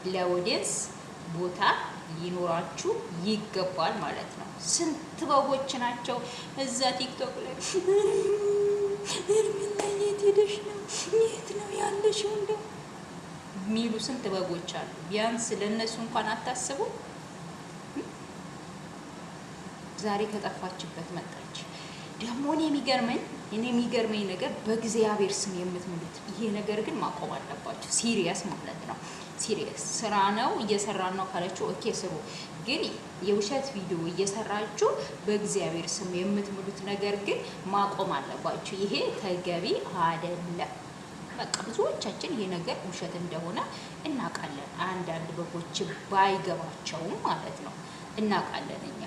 ለኦዲየንስ ቦታ ሊኖራችሁ ይገባል ማለት ነው። ስንት በጎች ናቸው እዛ ቲክቶክ ላይ ሄርሜላ የት ሄደሽ ነው የት ነው ያለሽው እንደው ሚሉ ስንት በጎች አሉ። ቢያንስ ለነሱ እንኳን አታስቡ። ዛሬ ከጠፋችበት መጣች። ደግሞ እኔ የሚገርመኝ ነገር በእግዚአብሔር ስም የምትምሉት ይሄ ነገር ግን ማቆም አለባችሁ። ሲሪየስ ማለት ነው። ሲሪየስ ስራ ነው እየሰራን ነው ካላችሁ ኦኬ ስሩ። ግን የውሸት ቪዲዮ እየሰራችሁ በእግዚአብሔር ስም የምትምሉት ነገር ግን ማቆም አለባችሁ። ይሄ ተገቢ አይደለም። በቃ ብዙዎቻችን ይሄ ነገር ውሸት እንደሆነ እናውቃለን። አንዳንድ በጎች ባይገባቸውም ማለት ነው እናውቃለን። እኛ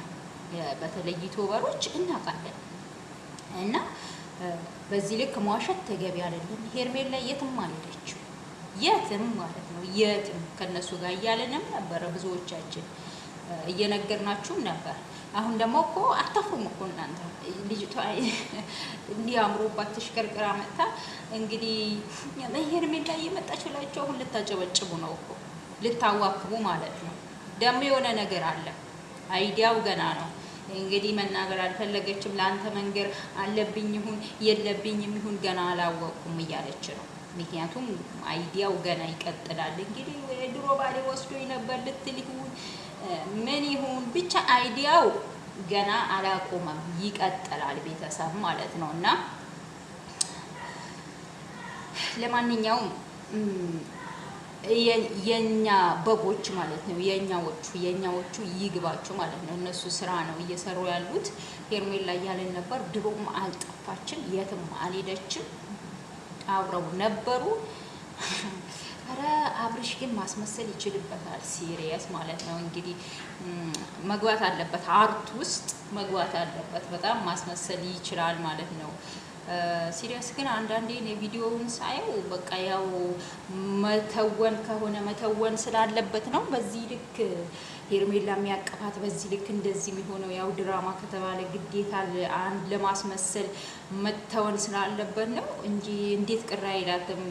በተለይ ዩቲዩበሮች እናውቃለን። እና በዚህ ልክ መዋሸት ተገቢ አይደለም። ሄርሜላ የትም አልሄደችም፣ የትም ማለት ነው የትም። ከነሱ ጋር እያለንም ነበረ ብዙዎቻችን እየነገርናችሁም ነበር። አሁን ደግሞ እኮ አታፍሩም እኮ እናንተ። ልጅቷ እንዲህ አምሮባት ተሽከርክራ መጣ። እንግዲህ ሄርሜላ እየመጣች ብላችሁ አሁን ልታጨበጭቡ ነው እኮ ልታዋክቡ ማለት ነው። ደግሞ የሆነ ነገር አለ፣ አይዲያው ገና ነው። እንግዲህ መናገር አልፈለገችም። ለአንተ መንገር አለብኝ ይሁን የለብኝም ይሁን ገና አላወቅኩም እያለች ነው። ምክንያቱም አይዲያው ገና ይቀጥላል። እንግዲህ ድሮ ባሌ ወስዶኝ ነበር ልትል ይሁን ምን ይሁን ብቻ አይዲያው ገና አላቆመም፣ ይቀጥላል ቤተሰብ ማለት ነው። እና ለማንኛውም የኛ በጎች ማለት ነው የኛዎቹ ይግባችሁ ማለት ነው። እነሱ ስራ ነው እየሰሩ ያሉት። ሄርሜላ እያለን ነበር። ድሮም አልጠፋችም፣ የትም አልሄደችም፣ አብረው ነበሩ። ኧረ አብርሽ ግን ማስመሰል ይችልበታል። ሲሪየስ ማለት ነው። እንግዲህ መግባት አለበት፣ አርት ውስጥ መግባት አለበት። በጣም ማስመሰል ይችላል ማለት ነው። ሲሪየስ ግን አንዳንዴ የቪዲዮውን ሳየው በቃ ያው መተወን ከሆነ መተወን ስላለበት ነው። በዚህ ልክ ሄርሜላ የሚያቀፋት በዚህ ልክ እንደዚህ የሚሆነው ያው ድራማ ከተባለ ግዴታ አንድ ለማስመሰል መተወን ስላለበት ነው እንጂ እንዴት ቅር አይላትም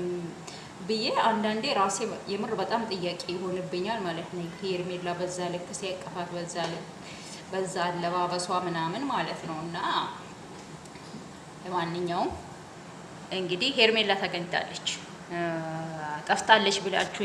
ብዬ አንዳንዴ ራሴ የምር በጣም ጥያቄ ይሆንብኛል ማለት ነው። ሄርሜላ በዛ ልክ ሲያቀፋት በዛ አለባበሷ ምናምን ማለት ነው። እና ለማንኛውም እንግዲህ ሄርሜላ ተገኝታለች። ጠፍታለች ብላችሁ